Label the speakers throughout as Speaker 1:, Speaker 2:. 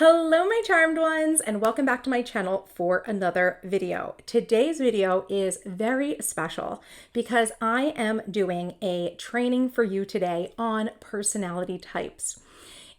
Speaker 1: Hello my charmed ones, and welcome back to my channel for another video. Today's video is very special because I am doing a training for you today on personality types.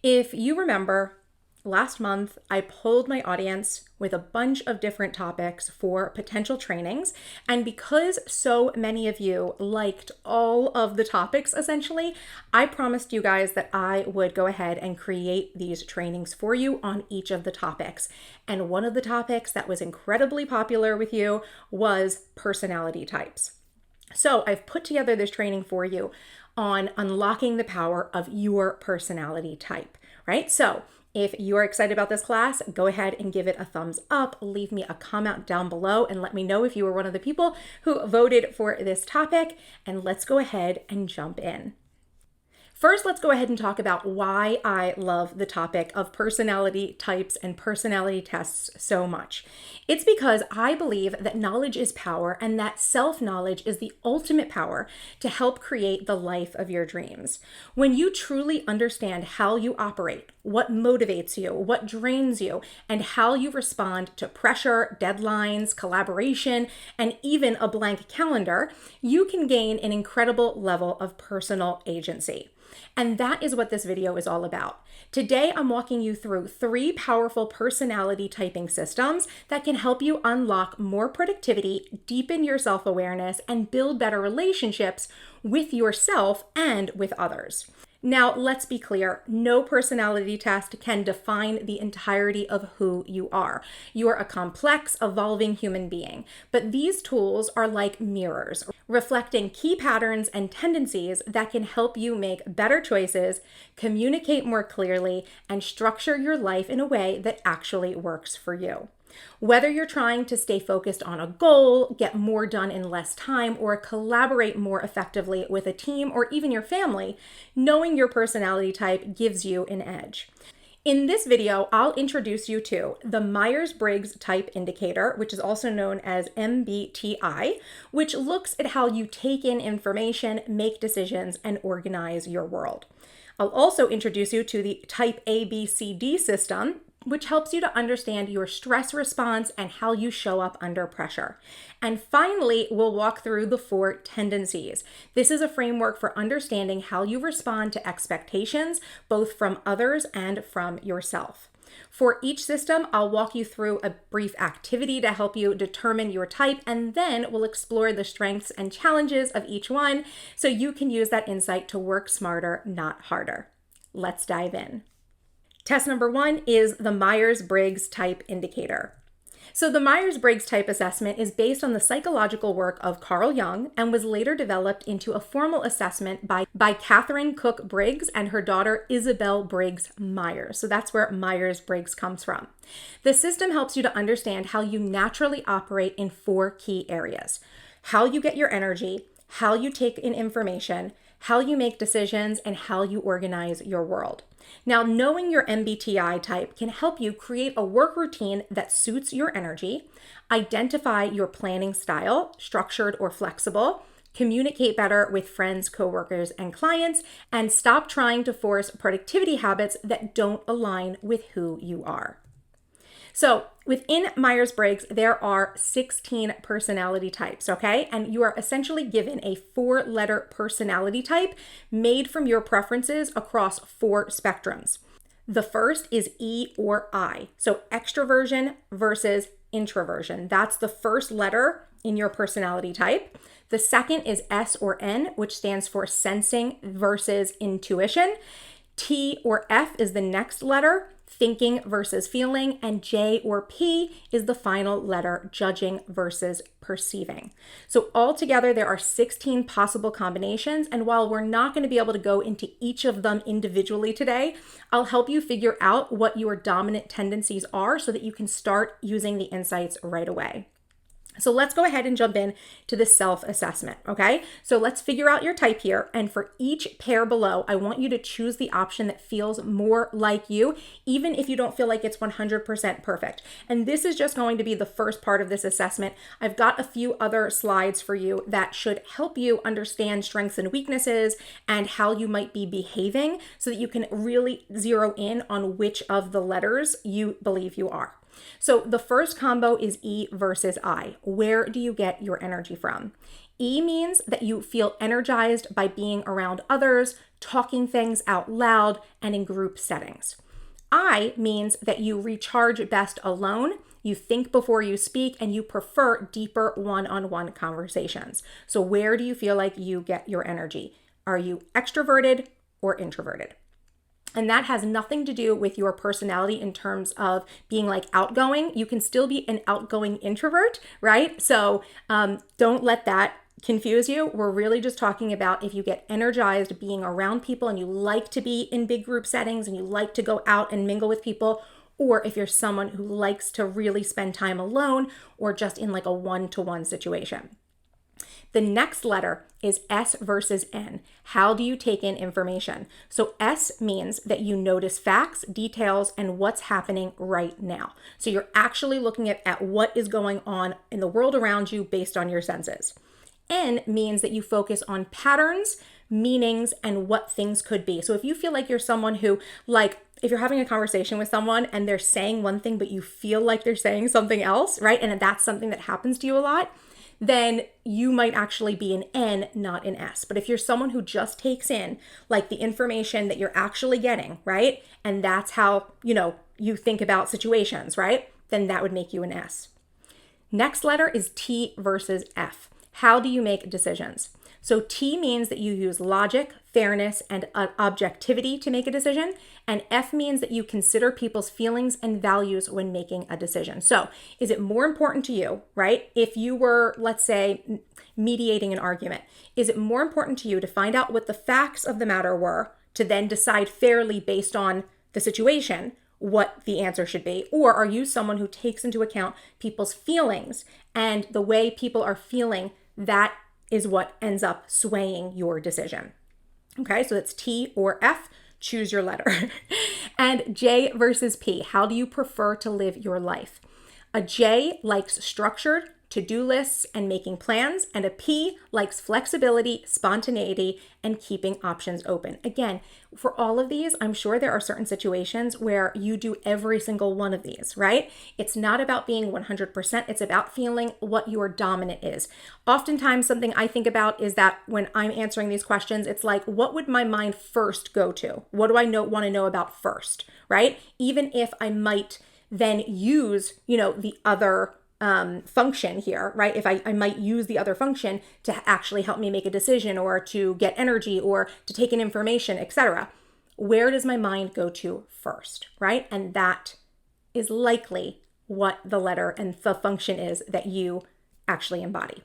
Speaker 1: If you remember, last month I polled my audience with a bunch of different topics for potential trainings, and because so many of you liked all of the topics, essentially, I promised you guys that I would go ahead and create these trainings for you on each of the topics. And one of the topics that was incredibly popular with you was personality types. So I've put together this training for you on unlocking the power of your personality type, right? So if you're excited about this class, go ahead and give it a thumbs up, leave me a comment down below and let me know if you were one of the people who voted for this topic, and let's go ahead and jump in. First, let's go ahead and talk about why I love the topic of personality types and personality tests so much. It's because I believe that knowledge is power and that self-knowledge is the ultimate power to help create the life of your dreams. When you truly understand how you operate, what motivates you, what drains you, and how you respond to pressure, deadlines, collaboration, and even a blank calendar, you can gain an incredible level of personal agency. And that is what this video is all about. Today, I'm walking you through 3 powerful personality typing systems that can help you unlock more productivity, deepen your self-awareness, and build better relationships with yourself and with others. Now, let's be clear, no personality test can define the entirety of who you are. You are a complex, evolving human being, but these tools are like mirrors, reflecting key patterns and tendencies that can help you make better choices, communicate more clearly, and structure your life in a way that actually works for you. Whether you're trying to stay focused on a goal, get more done in less time, or collaborate more effectively with a team or even your family, knowing your personality type gives you an edge. In this video, I'll introduce you to the Myers-Briggs Type Indicator, which is also known as MBTI, which looks at how you take in information, make decisions, and organize your world. I'll also introduce you to the Type ABCD system, which helps you to understand your stress response and how you show up under pressure. And finally, we'll walk through the 4 tendencies. This is a framework for understanding how you respond to expectations, both from others and from yourself. For each system, I'll walk you through a brief activity to help you determine your type, and then we'll explore the strengths and challenges of each one so you can use that insight to work smarter, not harder. Let's dive in. Test number 1 is the Myers-Briggs Type Indicator. So the Myers-Briggs Type Assessment is based on the psychological work of Carl Jung and was later developed into a formal assessment by Catherine Cook Briggs and her daughter Isabel Briggs Myers. So that's where Myers-Briggs comes from. The system helps you to understand how you naturally operate in 4 key areas: how you get your energy, how you take in information, how you make decisions, and how you organize your world. Now, knowing your MBTI type can help you create a work routine that suits your energy, identify your planning style, structured or flexible, communicate better with friends, coworkers, and clients, and stop trying to force productivity habits that don't align with who you are. So within Myers-Briggs, there are 16 personality types, okay? And you are essentially given a 4-letter personality type made from your preferences across 4 spectrums. The first is E or I, so extroversion versus introversion. That's the first letter in your personality type. The second is S or N, which stands for sensing versus intuition. T or F is the next letter, thinking versus feeling, and J or P is the final letter, judging versus perceiving. So altogether, there are 16 possible combinations, and while we're not going to be able to go into each of them individually today, I'll help you figure out what your dominant tendencies are so that you can start using the insights right away. So let's go ahead and jump in to the self-assessment, okay? So let's figure out your type here. And for each pair below, I want you to choose the option that feels more like you, even if you don't feel like it's 100% perfect. And this is just going to be the first part of this assessment. I've got a few other slides for you that should help you understand strengths and weaknesses and how you might be behaving so that you can really zero in on which of the letters you believe you are. So the first combo is E versus I. Where do you get your energy from? E means that you feel energized by being around others, talking things out loud, and in group settings. I means that you recharge best alone, you think before you speak, and you prefer deeper one-on-one conversations. So where do you feel like you get your energy? Are you extroverted or introverted? And that has nothing to do with your personality in terms of being like outgoing. You can still be an outgoing introvert, right? So don't let that confuse you. We're really just talking about if you get energized being around people and you like to be in big group settings and you like to go out and mingle with people, or if you're someone who likes to really spend time alone or just in like a one-to-one situation. The next letter is S versus N. How do you take in information? So S means that you notice facts, details, and what's happening right now. So you're actually looking at what is going on in the world around you based on your senses. N means that you focus on patterns, meanings, and what things could be. So if you feel like you're someone who, like, if you're having a conversation with someone and they're saying one thing, but you feel like they're saying something else, right? And that's something that happens to you a lot, then you might actually be an N, not an S. But if you're someone who just takes in like the information that you're actually getting, right? And that's how, you think about situations, right? Then that would make you an S. Next letter is T versus F. How do you make decisions? So T means that you use logic, fairness, and objectivity to make a decision. And F means that you consider people's feelings and values when making a decision. So is it more important to you, right? If you were, let's say, mediating an argument, is it more important to you to find out what the facts of the matter were to then decide fairly based on the situation what the answer should be? Or are you someone who takes into account people's feelings and the way people are feeling? That is what ends up swaying your decision. Okay, so it's T or F, choose your letter. And J versus P, how do you prefer to live your life? A J likes structured to-do lists and making plans, and a P likes flexibility, spontaneity, and keeping options open. Again, for all of these, I'm sure there are certain situations where you do every single one of these, right? It's not about being 100%. It's about feeling what your dominant is. Oftentimes, something I think about is that when I'm answering these questions, it's like, what would my mind first go to? What do I want to know about first, right? Even if I might then use, the other function here, right? If I might use the other function to actually help me make a decision or to get energy or to take in information, etc. Where does my mind go to first, right? And that is likely what the letter and the function is that you actually embody.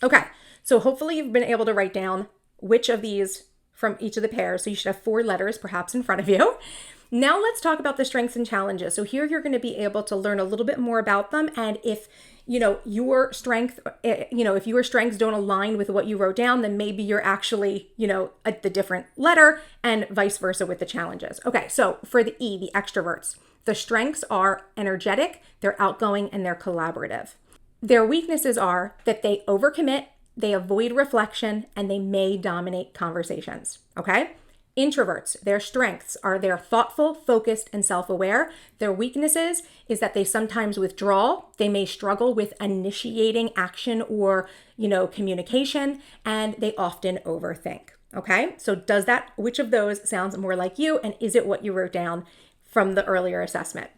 Speaker 1: Okay, so hopefully you've been able to write down which of these from each of the pairs. So you should have 4 letters perhaps in front of you. Now let's talk about the strengths and challenges. So here you're going to be able to learn a little bit more about them. And if, your strengths don't align with what you wrote down, then maybe you're actually, at the different letter and vice versa with the challenges. Okay, so for the E, the extroverts, the strengths are energetic, they're outgoing, and they're collaborative. Their weaknesses are that they overcommit, they avoid reflection, and they may dominate conversations. Okay? Introverts, their strengths are they're thoughtful, focused, and self-aware. Their weaknesses is that they sometimes withdraw. They may struggle with initiating action or, communication, and they often overthink. Okay? So which of those sounds more like you, and is it what you wrote down from the earlier assessment?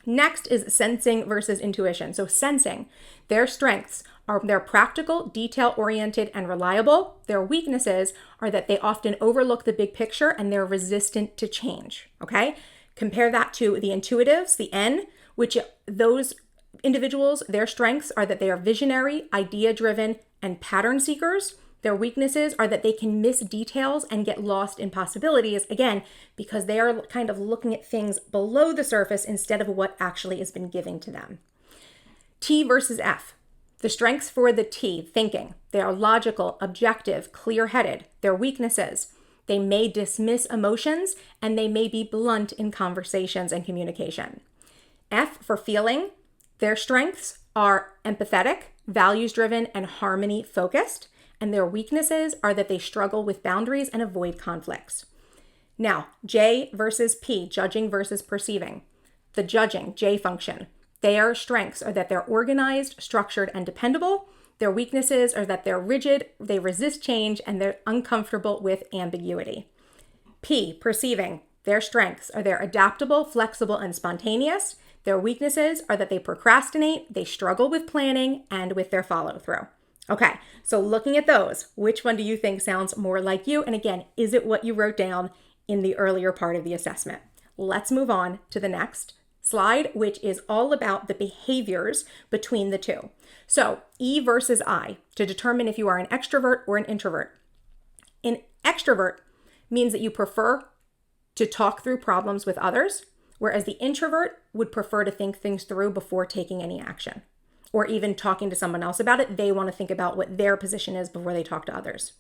Speaker 1: Next is sensing versus intuition. So sensing, their strengths are they're practical, detail-oriented, and reliable. Their weaknesses are that they often overlook the big picture and they're resistant to change, okay? Compare that to the intuitives, the N, which those individuals, their strengths are that they are visionary, idea-driven, and pattern seekers. Their weaknesses are that they can miss details and get lost in possibilities, again, because they are kind of looking at things below the surface instead of what actually has been given to them. T versus F. The strengths for the T, thinking. They are logical, objective, clear-headed. Their weaknesses, they may dismiss emotions and they may be blunt in conversations and communication. F for feeling. Their strengths are empathetic, values-driven, and harmony-focused. And their weaknesses are that they struggle with boundaries and avoid conflicts. Now, J versus P, judging versus perceiving. The judging, J function. Their strengths are that they're organized, structured, and dependable. Their weaknesses are that they're rigid, they resist change, and they're uncomfortable with ambiguity. P, perceiving. Their strengths are they're adaptable, flexible, and spontaneous. Their weaknesses are that they procrastinate, they struggle with planning, and with their follow-through. Okay, so looking at those, which one do you think sounds more like you? And again, is it what you wrote down in the earlier part of the assessment? Let's move on to the next slide, which is all about the behaviors between the two. So E versus I, to determine if you are an extrovert or an introvert. An extrovert means that you prefer to talk through problems with others, whereas the introvert would prefer to think things through before taking any action, or even talking to someone else about it. They want to think about what their position is before they talk to others.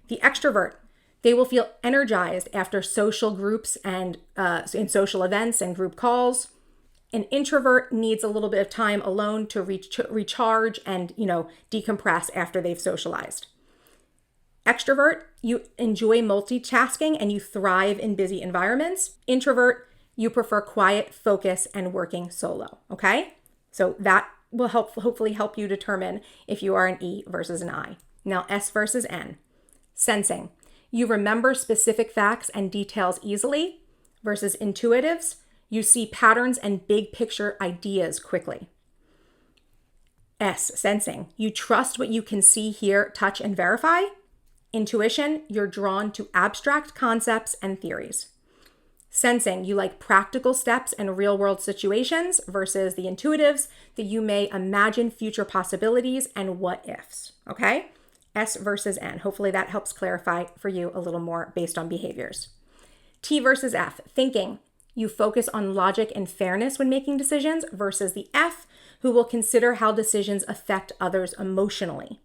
Speaker 1: The extrovert, they will feel energized after social groups and in social events and group calls. An introvert needs a little bit of time alone to recharge and, decompress after they've socialized. Extrovert, you enjoy multitasking and you thrive in busy environments. Introvert, you prefer quiet, focus, and working solo, okay? So that will hopefully help you determine if you are an E versus an I. Now, S versus N. Sensing. You remember specific facts and details easily versus intuitives. You see patterns and big picture ideas quickly. S, sensing. You trust what you can see, hear, touch, and verify. Intuition, you're drawn to abstract concepts and theories. Sensing, you like practical steps and real-world situations versus the intuitives that you may imagine future possibilities and what ifs, okay? S versus N. Hopefully that helps clarify for you a little more based on behaviors. T versus F, thinking. You focus on logic and fairness when making decisions versus the F, who will consider how decisions affect others emotionally.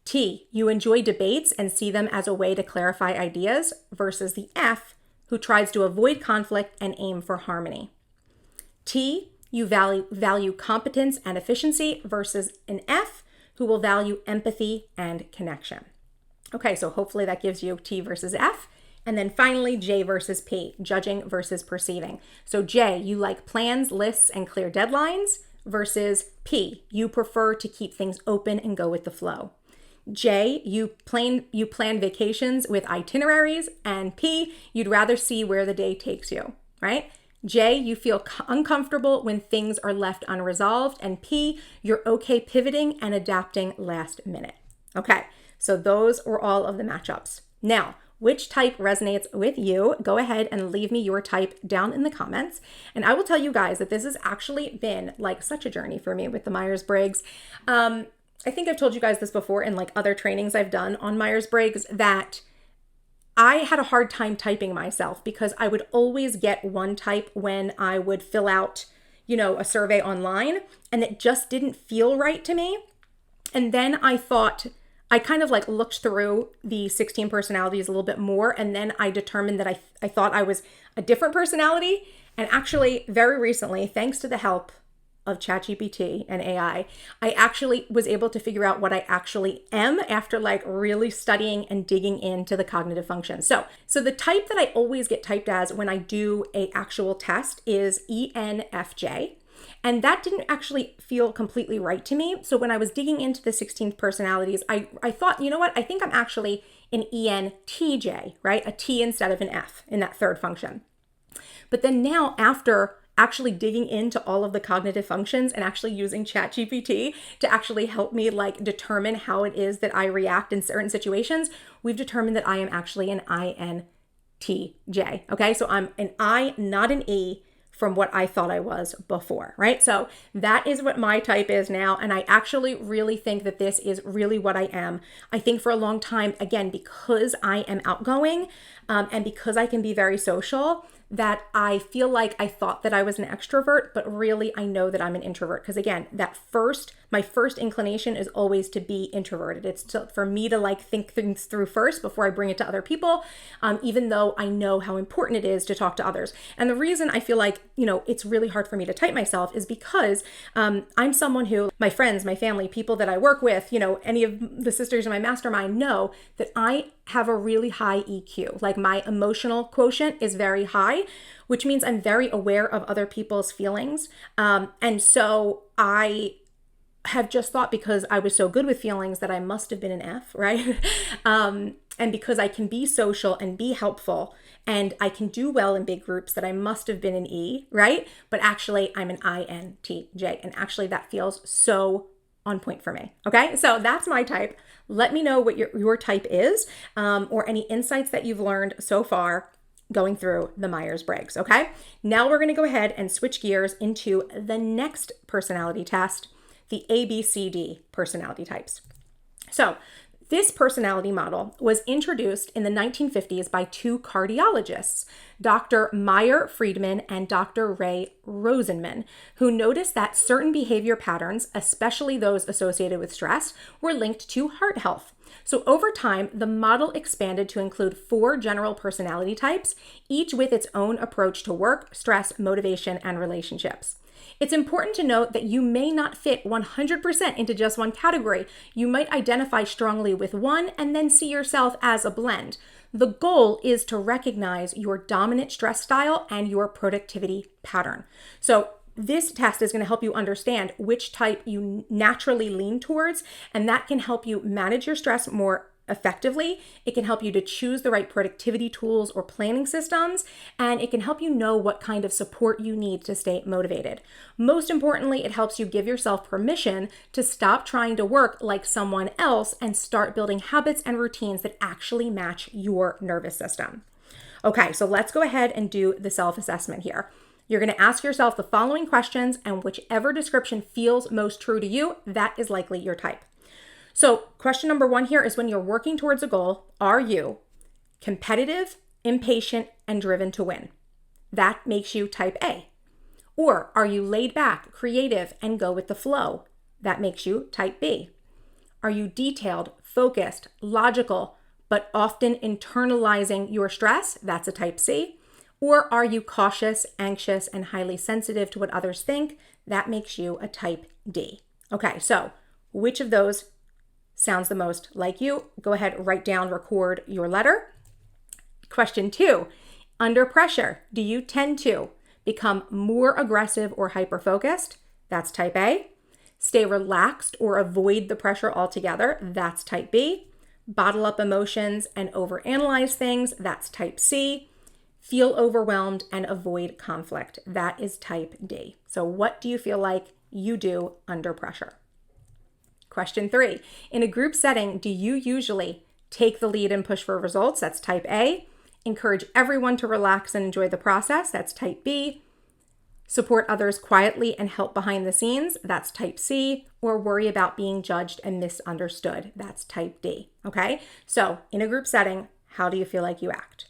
Speaker 1: T, you enjoy debates and see them as a way to clarify ideas versus the F, who tries to avoid conflict and aim for harmony. T, you value competence and efficiency versus an F, who will value empathy and connection. Okay, so hopefully that gives you T versus F. And then finally, J versus P, judging versus perceiving. So J, you like plans, lists, and clear deadlines versus P, you prefer to keep things open and go with the flow. J, you plan vacations with itineraries, and P, you'd rather see where the day takes you, right? J, you feel uncomfortable when things are left unresolved, and P, you're okay pivoting and adapting last minute. Okay, so those were all of the matchups. Now, which type resonates with you? Go ahead and leave me your type down in the comments. And I will tell you guys that this has actually been like such a journey for me with the Myers-Briggs. I think I've told you guys this before in like other trainings I've done on Myers-Briggs that I had a hard time typing myself because I would always get one type when I would fill out, a survey online, and it just didn't feel right to me. And then I kind of like looked through the 16 personalities a little bit more, and then I determined that I thought I was a different personality. And actually, very recently, thanks to the help of ChatGPT and AI, I actually was able to figure out what I actually am after like really studying and digging into the cognitive functions. So the type that I always get typed as when I do a actual test is ENFJ. And that didn't actually feel completely right to me. So when I was digging into the 16 personalities, I thought, you know what? I think I'm actually an ENTJ, right? A T instead of an F in that third function. But then now after actually digging into all of the cognitive functions and actually using ChatGPT to actually help me like determine how it is that I react in certain situations, we've determined that I am actually an INTJ. Okay, so I'm an I, not an E, from what I thought I was before, right? So that is what my type is now. And I actually really think that this is really what I am. I think for a long time, again, because I am outgoing and because I can be very social, that I feel like I thought that I was an extrovert, but really I know that I'm an introvert. Because again, my first inclination is always to be introverted. For me to like think things through first before I bring it to other people, even though I know how important it is to talk to others. And the reason I feel like, it's really hard for me to type myself is because I'm someone who, my friends, my family, people that I work with, any of the sisters in my mastermind know that I have a really high EQ. Like my emotional quotient is very high, which means I'm very aware of other people's feelings. And so I have just thought because I was so good with feelings that I must have been an F, right? And because I can be social and be helpful and I can do well in big groups that I must have been an E, right? But actually I'm an INTJ. And actually that feels so on point for me. Okay. So that's my type. Let me know what your type is, or any insights that you've learned so far going through the Myers-Briggs. Okay. Now we're going to go ahead and switch gears into the next personality test, the ABCD personality types. So this personality model was introduced in the 1950s by two cardiologists, Dr. Meyer-Friedman and Dr. Ray Rosenman, who noticed that certain behavior patterns, especially those associated with stress, were linked to heart health. So over time, the model expanded to include 4 general personality types, each with its own approach to work, stress, motivation, and relationships. It's important to note that you may not fit 100% into just one category. You might identify strongly with one and then see yourself as a blend. The goal is to recognize your dominant stress style and your productivity pattern. So this test is going to help you understand which type you naturally lean towards, and that can help you manage your stress more effectively. It can help you to choose the right productivity tools or planning systems, and it can help you know what kind of support you need to stay motivated. Most importantly, it helps you give yourself permission to stop trying to work like someone else and start building habits and routines that actually match your nervous system. Okay, so let's go ahead and do the self-assessment here. You're going to ask yourself the following questions, and whichever description feels most true to you, that is likely your type. So question number 1 here is, when you're working towards a goal, are you competitive, impatient, and driven to win? That makes you type A. Or are you laid back, creative, and go with the flow? That makes you type B. Are you detailed, focused, logical, but often internalizing your stress? That's a type C. Or are you cautious, anxious, and highly sensitive to what others think? That makes you a type D. Okay, so which of those sounds the most like you? Go ahead, write down, record your letter. Question 2, under pressure, do you tend to become more aggressive or hyper-focused? That's type A. Stay relaxed or avoid the pressure altogether? That's type B. Bottle up emotions and overanalyze things? That's type C. Feel overwhelmed and avoid conflict? That is type D. So what do you feel like you do under pressure? Question 3, in a group setting, do you usually take the lead and push for results? That's type A. Encourage everyone to relax and enjoy the process? That's type B. Support others quietly and help behind the scenes? That's type C. Or worry about being judged and misunderstood? That's type D. Okay, so in a group setting, how do you feel like you act?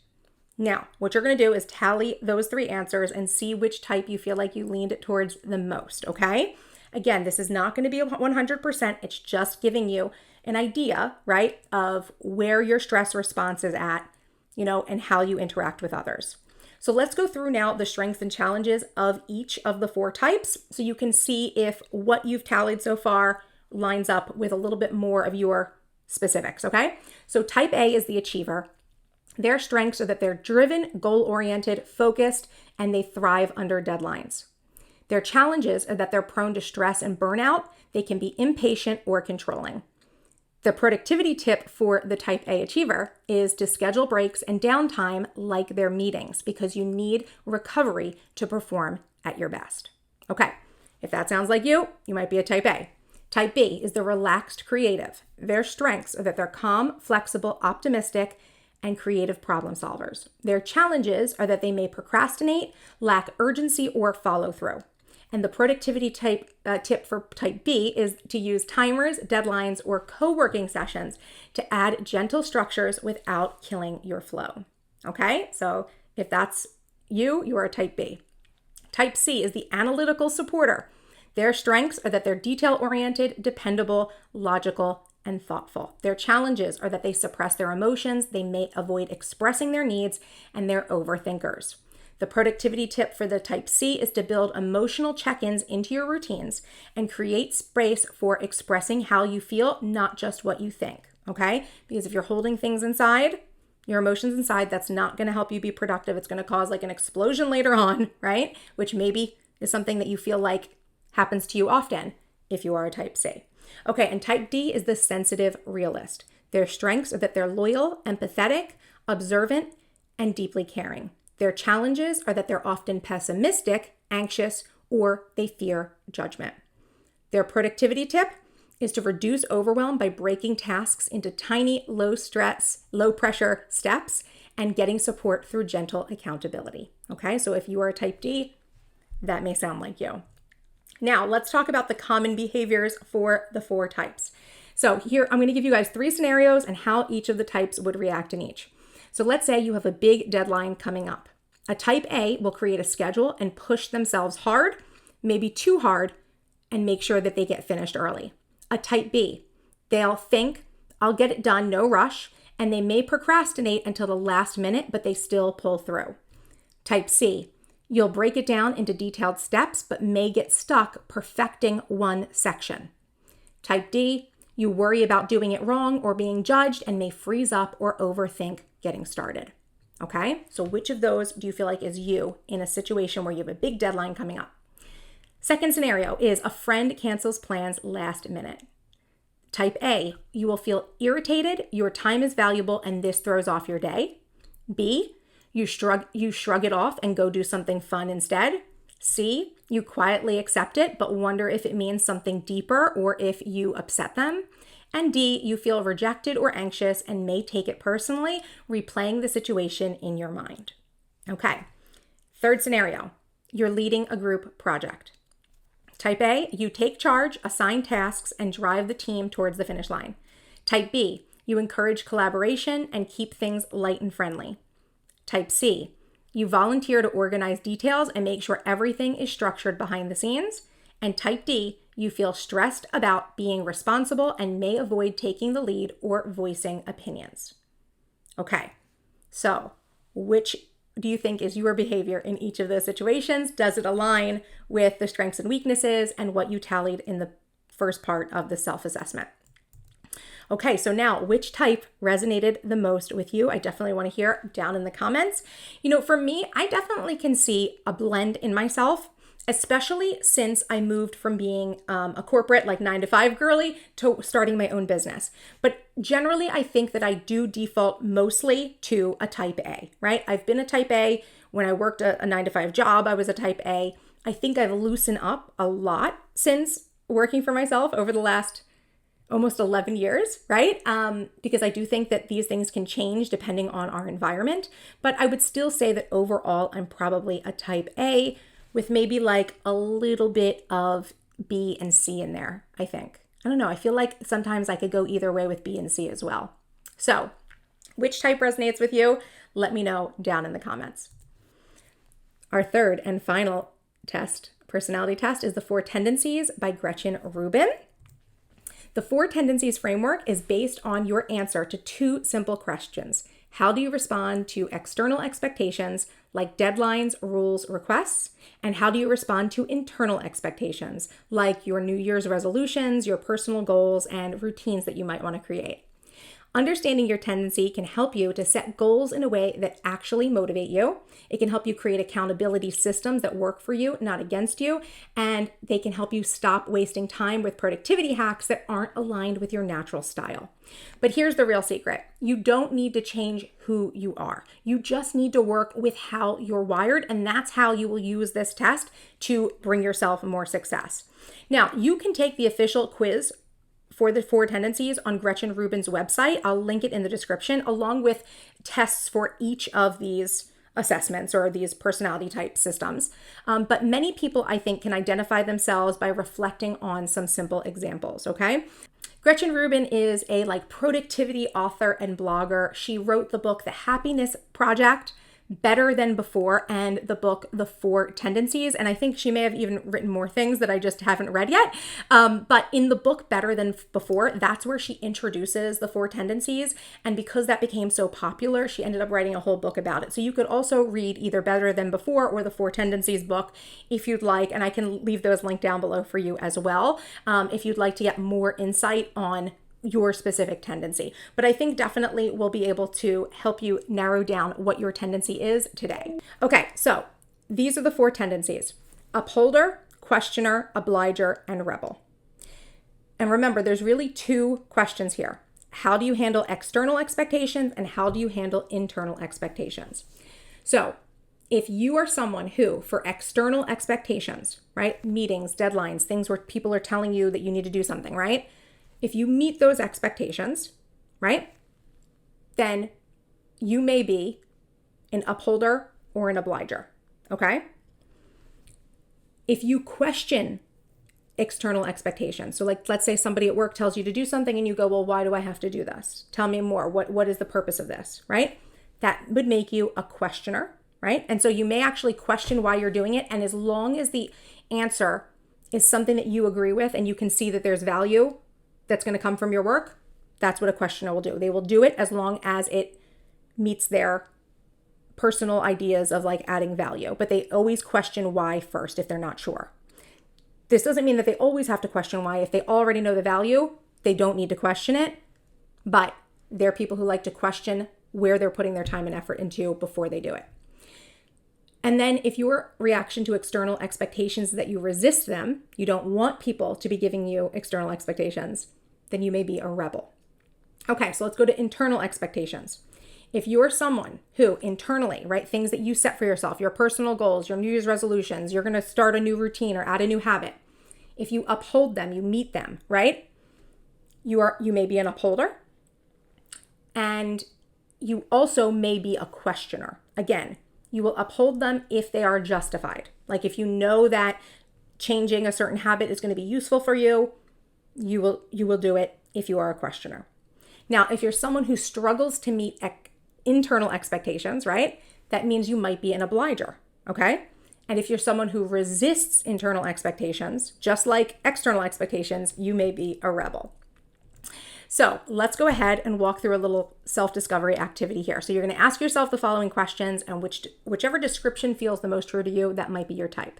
Speaker 1: Now, what you're going to do is tally those 3 answers and see which type you feel like you leaned towards the most, okay? Again, this is not going to be 100%. It's just giving you an idea, right, of where your stress response is at, and how you interact with others. So let's go through now the strengths and challenges of each of the 4 types so you can see if what you've tallied so far lines up with a little bit more of your specifics, okay? So type A is the achiever. Their strengths are that they're driven, goal-oriented, focused, and they thrive under deadlines. Their challenges are that they're prone to stress and burnout. They can be impatient or controlling. The productivity tip for the type A achiever is to schedule breaks and downtime like their meetings, because you need recovery to perform at your best. Okay, if that sounds like you might be a type A. Type B is the relaxed creative. Their strengths are that they're calm, flexible, optimistic, and creative problem solvers. Their challenges are that they may procrastinate, lack urgency, or follow through. And the productivity tip for type B is to use timers, deadlines, or co-working sessions to add gentle structures without killing your flow. Okay, so if that's you are a type B. Type C is the analytical supporter. Their strengths are that they're detail-oriented, dependable, logical, and thoughtful. Their challenges are that they suppress their emotions, they may avoid expressing their needs, and they're overthinkers. The productivity tip for the type C is to build emotional check-ins into your routines and create space for expressing how you feel, not just what you think, okay? Because if you're holding things inside, your emotions inside, that's not going to help you be productive. It's going to cause like an explosion later on, right? Which maybe is something that you feel like happens to you often if you are a type C. Okay, and type D is the sensitive realist. Their strengths are that they're loyal, empathetic, observant, and deeply caring. Their challenges are that they're often pessimistic, anxious, or they fear judgment. Their productivity tip is to reduce overwhelm by breaking tasks into tiny, low stress, low pressure steps and getting support through gentle accountability. Okay, so if you are a type D, that may sound like you. Now, let's talk about the common behaviors for the 4 types. So here, I'm going to give you guys 3 scenarios and how each of the types would react in each. So let's say you have a big deadline coming up. A type A will create a schedule and push themselves hard, maybe too hard, and make sure that they get finished early. A type B, they'll think, I'll get it done, no rush, and they may procrastinate until the last minute, but they still pull through. Type C, you'll break it down into detailed steps, but may get stuck perfecting one section. Type D, you worry about doing it wrong or being judged and may freeze up or overthink getting started. Okay, so which of those do you feel like is you in a situation where you have a big deadline coming up? Second scenario is a friend cancels plans last minute. Type A, you will feel irritated, your time is valuable, and this throws off your day. B, you shrug it off and go do something fun instead. C, you quietly accept it, but wonder if it means something deeper or if you upset them. And D, you feel rejected or anxious and may take it personally, replaying the situation in your mind. Okay, third scenario, you're leading a group project. Type A, you take charge, assign tasks, and drive the team towards the finish line. Type B, you encourage collaboration and keep things light and friendly. Type C, you volunteer to organize details and make sure everything is structured behind the scenes. And type D, you feel stressed about being responsible and may avoid taking the lead or voicing opinions. Okay, so which do you think is your behavior in each of those situations? Does it align with the strengths and weaknesses and what you tallied in the first part of the self-assessment? Okay, so now which type resonated the most with you? I definitely want to hear down in the comments. You know, for me, I definitely can see a blend in myself, especially since I moved from being a corporate like 9-to-5 girly to starting my own business. But generally, I think that I do default mostly to a type A, right? I've been a type A. When I worked a 9-to-5 job, I was a type A. I think I've loosened up a lot since working for myself over the last almost 11 years, right? Because I do think that these things can change depending on our environment. But I would still say that overall, I'm probably a type A with maybe like a little bit of B and C in there, I think. I don't know. I feel like sometimes I could go either way with B and C as well. So which type resonates with you? Let me know down in the comments. Our third and final test, personality test, is the 4 Tendencies by Gretchen Rubin. The 4 Tendencies framework is based on your answer to 2 simple questions. How do you respond to external expectations like deadlines, rules, requests? And how do you respond to internal expectations like your New Year's resolutions, your personal goals, and routines that you might want to create? Understanding your tendency can help you to set goals in a way that actually motivate you. It can help you create accountability systems that work for you, not against you. And they can help you stop wasting time with productivity hacks that aren't aligned with your natural style. But here's the real secret. You don't need to change who you are. You just need to work with how you're wired. And that's how you will use this test to bring yourself more success. Now, you can take the official quiz for the 4 Tendencies on Gretchen Rubin's website. I'll link it in the description, along with tests for each of these assessments or these personality type systems. But many people, I think, can identify themselves by reflecting on some simple examples, okay? Gretchen Rubin is a productivity author and blogger. She wrote the book, The Happiness Project, Better Than Before and the book, The Four Tendencies. And I think she may have even written more things that I just haven't read yet. But in the book, Better Than Before, that's where she introduces the four tendencies. And because that became so popular, she ended up writing a whole book about it. So you could also read either Better Than Before or the Four Tendencies book if you'd like. And I can leave those linked down below for you as well, if you'd like to get more insight on your specific tendency. But I think definitely we'll be able to help you narrow down what your tendency is today. Okay, so these are the four tendencies: upholder, questioner, obliger, and rebel. And remember, there's really two questions here. How do you handle external expectations and how do you handle internal expectations? So if you are someone who, for external expectations, right, meetings, deadlines, things where people are telling you that you need to do something, right? If you meet those expectations, right, then you may be an upholder or an obliger, okay? If you question external expectations, so like let's say somebody at work tells you to do something and you go, well, why do I have to do this? Tell me more. What is the purpose of this, right? That would make you a questioner, right? And so you may actually question why you're doing it. And as long as the answer is something that you agree with and you can see that there's value that's going to come from your work, that's what a questioner will do. They will do it as long as it meets their personal ideas of like adding value, but they always question why first if they're not sure. This doesn't mean that they always have to question why. If they already know the value, they don't need to question it, but they're people who like to question where they're putting their time and effort into before they do it. And then if your reaction to external expectations is that you resist them, you don't want people to be giving you external expectations, then you may be a rebel. Okay, so let's go to internal expectations. If you're someone who internally, right, things that you set for yourself, your personal goals, your New Year's resolutions, you're going to start a new routine or add a new habit. If you uphold them, you meet them, right? You may be an upholder, and you also may be a questioner. Again, you will uphold them if they are justified. Like if you know that changing a certain habit is going to be useful for you, you will do it if you are a questioner. Now, if you're someone who struggles to meet internal expectations, right, that means you might be an obliger, okay? And if you're someone who resists internal expectations, just like external expectations, you may be a rebel. So let's go ahead and walk through a little self-discovery activity here. So you're going to ask yourself the following questions, and whichever description feels the most true to you, that might be your type.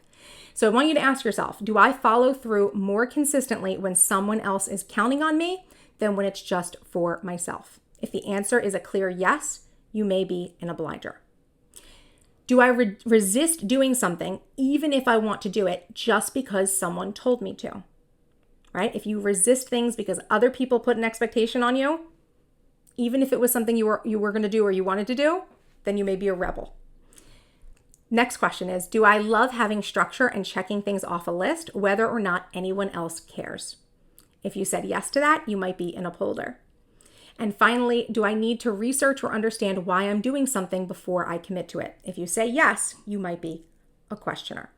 Speaker 1: So I want you to ask yourself, do I follow through more consistently when someone else is counting on me than when it's just for myself? If the answer is a clear yes, you may be an obliger. Do I resist doing something even if I want to do it just because someone told me to? Right? If you resist things because other people put an expectation on you, even if it was something you were going to do or you wanted to do, then you may be a rebel. Next question is, do I love having structure and checking things off a list, whether or not anyone else cares? If you said yes to that, you might be an upholder. And finally, do I need to research or understand why I'm doing something before I commit to it? If you say yes, you might be a questioner.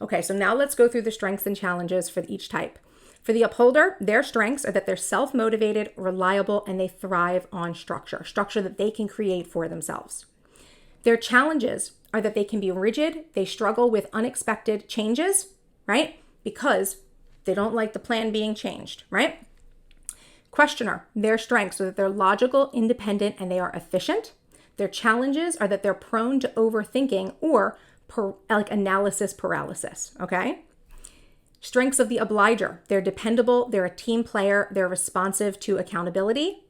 Speaker 1: Okay, so now let's go through the strengths and challenges for each type. For the upholder, their strengths are that they're self-motivated, reliable, and they thrive on structure that they can create for themselves. Their challenges are that they can be rigid, they struggle with unexpected changes, right? Because they don't like the plan being changed, right? Questioner, their strengths are that they're logical, independent, and they are efficient. Their challenges are that they're prone to overthinking or like analysis paralysis, okay? Strengths of the obliger, they're dependable, they're a team player, they're responsive to accountability,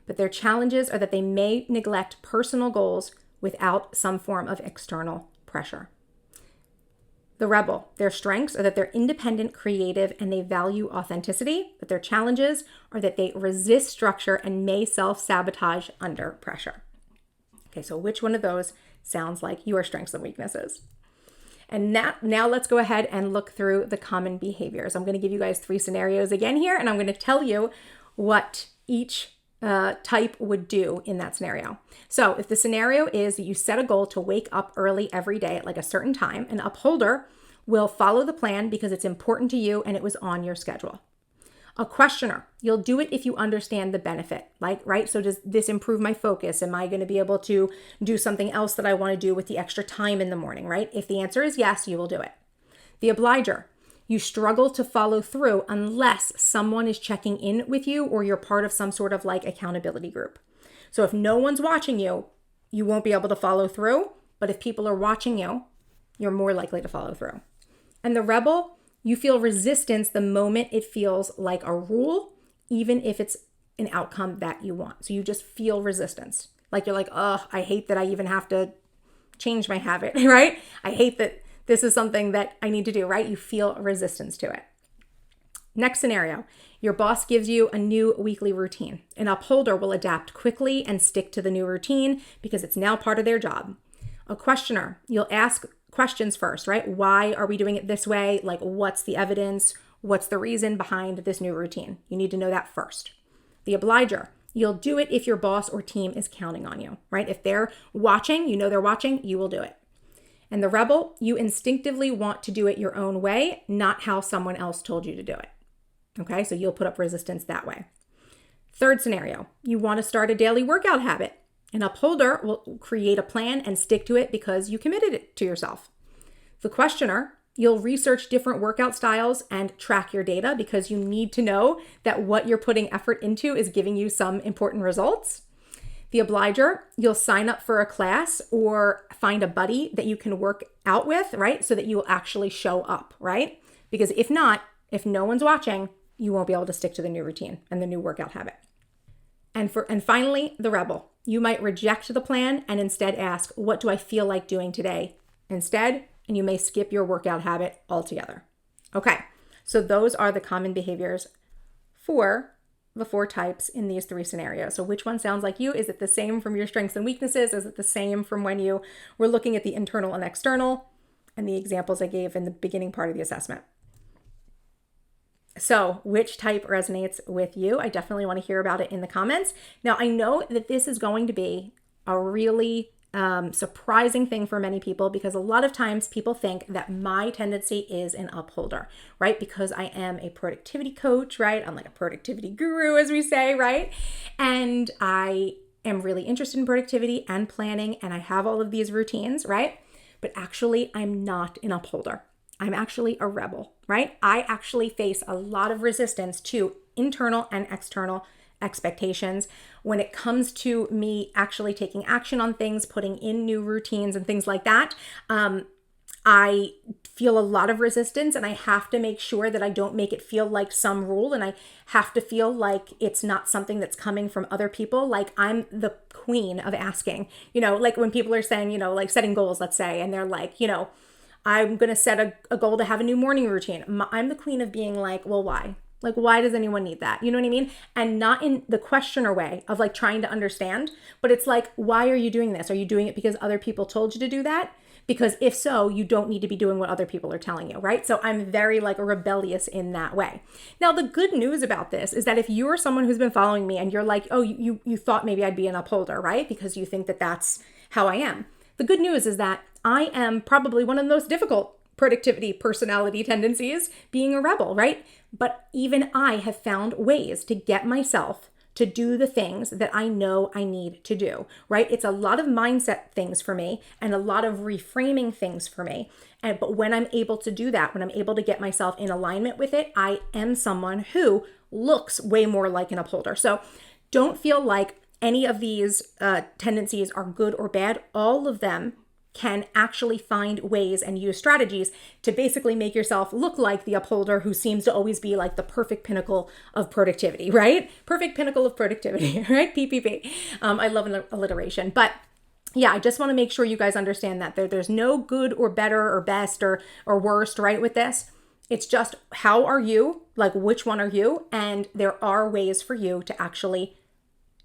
Speaker 1: but their challenges are that they may neglect personal goals without some form of external pressure. The rebel, their strengths are that they're independent, creative, and they value authenticity, but their challenges are that they resist structure and may self-sabotage under pressure. Okay, so which one of those sounds like your strengths and weaknesses? And now let's go ahead and look through the common behaviors. I'm going to give you guys 3 scenarios again here, and I'm going to tell you what each type would do in that scenario. So if the scenario is that you set a goal to wake up early every day at like a certain time, an upholder will follow the plan because it's important to you and it was on your schedule. A questioner, you'll do it if you understand the benefit, like, right? So does this improve my focus? Am I going to be able to do something else that I want to do with the extra time in the morning, right? If the answer is yes, you will do it. The obliger, you struggle to follow through unless someone is checking in with you or you're part of some sort of like accountability group. So if no one's watching you, you won't be able to follow through. But if people are watching you, you're more likely to follow through. And the rebel, you feel resistance the moment it feels like a rule, even if it's an outcome that you want. So you just feel resistance. Like you're like, oh, I hate that I even have to change my habit, right? I hate that this is something that I need to do, right? You feel resistance to it. Next scenario, your boss gives you a new weekly routine. An upholder will adapt quickly and stick to the new routine because it's now part of their job. A questioner, you'll ask questions first, right? Why are we doing it this way? Like, what's the evidence? What's the reason behind this new routine? You need to know that first. The obliger, you'll do it if your boss or team is counting on you, right? If they're watching, you know they're watching, you will do it. And the rebel, you instinctively want to do it your own way, not how someone else told you to do it. Okay, so you'll put up resistance that way. Third scenario, you want to start a daily workout habit. An upholder will create a plan and stick to it because you committed it to yourself. The questioner, you'll research different workout styles and track your data because you need to know that what you're putting effort into is giving you some important results. The obliger, you'll sign up for a class or find a buddy that you can work out with, right? So that you will actually show up, right? Because if not, if no one's watching, you won't be able to stick to the new routine and the new workout habit. And finally, the rebel. You might reject the plan and instead ask, what do I feel like doing today? Instead, and you may skip your workout habit altogether. Okay, so those are the common behaviors for the 4 types in these 3 scenarios. So which one sounds like you? Is it the same from your strengths and weaknesses? Is it the same from when you were looking at the internal and external and the examples I gave in the beginning part of the assessment? So which type resonates with you? I definitely want to hear about it in the comments. Now, I know that this is going to be a really surprising thing for many people because a lot of times people think that my tendency is an upholder, right? Because I am a productivity coach, right? I'm like a productivity guru, as we say, right? And I am really interested in productivity and planning, and I have all of these routines, right? But actually, I'm not an upholder. I'm actually a rebel, right? I actually face a lot of resistance to internal and external expectations when it comes to me actually taking action on things, putting in new routines and things like that. I feel a lot of resistance, and I have to make sure that I don't make it feel like some rule, and I have to feel like it's not something that's coming from other people. Like I'm the queen of asking, like when people are saying, like setting goals, let's say, and they're like, I'm going to set a goal to have a new morning routine. I'm the queen of being like, well, why? Like, why does anyone need that? You know what I mean? And not in the questioner way of like trying to understand, but it's like, why are you doing this? Are you doing it because other people told you to do that? Because if so, you don't need to be doing what other people are telling you, right? So I'm very like rebellious in that way. Now, the good news about this is that if you're someone who's been following me and you're like, oh, you thought maybe I'd be an upholder, right? Because you think that that's how I am. The good news is that I am probably one of the most difficult productivity personality tendencies, being a rebel, right? But even I have found ways to get myself to do the things that I know I need to do, right? It's a lot of mindset things for me and a lot of reframing things for me. But when I'm able to do that, when I'm able to get myself in alignment with it, I am someone who looks way more like an upholder. So don't feel like any of these tendencies are good or bad. All of them can actually find ways and use strategies to basically make yourself look like the upholder who seems to always be like the perfect pinnacle of productivity, right? Perfect pinnacle of productivity, right? PPP. I love an alliteration. But yeah, I just want to make sure you guys understand that there's no good or better or best or worst, right, with this. It's just how are you? Like, which one are you? And there are ways for you to actually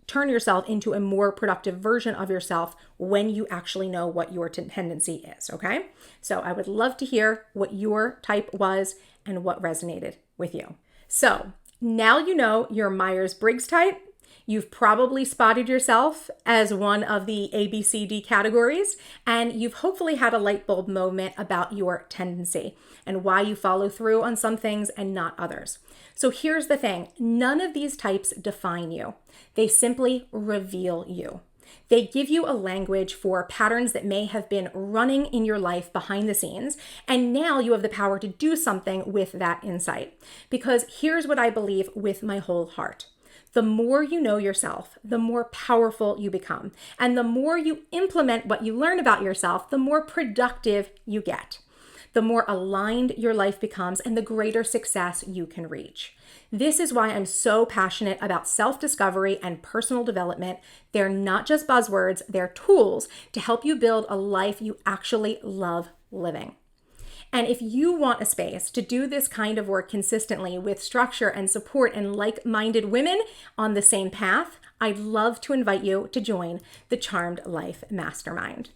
Speaker 1: turn yourself into a more productive version of yourself when you actually know what your tendency is, okay? So I would love to hear what your type was and what resonated with you. So now you know your Myers-Briggs type, You've probably spotted yourself as one of the ABCD categories, and you've hopefully had a light bulb moment about your tendency and why you follow through on some things and not others. So here's the thing, none of these types define you. They simply reveal you. They give you a language for patterns that may have been running in your life behind the scenes, and now you have the power to do something with that insight. Because here's what I believe with my whole heart. The more you know yourself, the more powerful you become. And the more you implement what you learn about yourself, the more productive you get. The more aligned your life becomes and the greater success you can reach. This is why I'm so passionate about self-discovery and personal development. They're not just buzzwords, they're tools to help you build a life you actually love living. And if you want a space to do this kind of work consistently with structure and support and like-minded women on the same path, I'd love to invite you to join the Charmed Life Mastermind.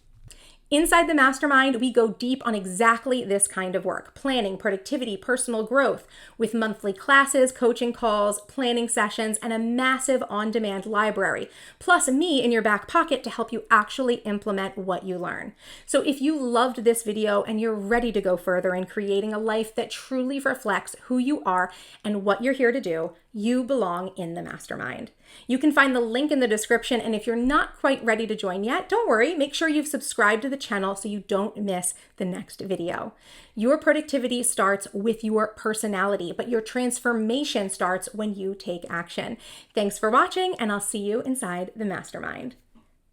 Speaker 1: Inside the mastermind, we go deep on exactly this kind of work: planning, productivity, personal growth, with monthly classes, coaching calls, planning sessions, and a massive on-demand library, plus me in your back pocket to help you actually implement what you learn. So if you loved this video and you're ready to go further in creating a life that truly reflects who you are and what you're here to do, you belong in the mastermind. You can find the link in the description, and if you're not quite ready to join yet, don't worry, make sure you've subscribed to the channel so you don't miss the next video. Your productivity starts with your personality, but your transformation starts when you take action. Thanks for watching, and I'll see you inside the mastermind.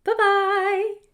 Speaker 1: Bye-bye.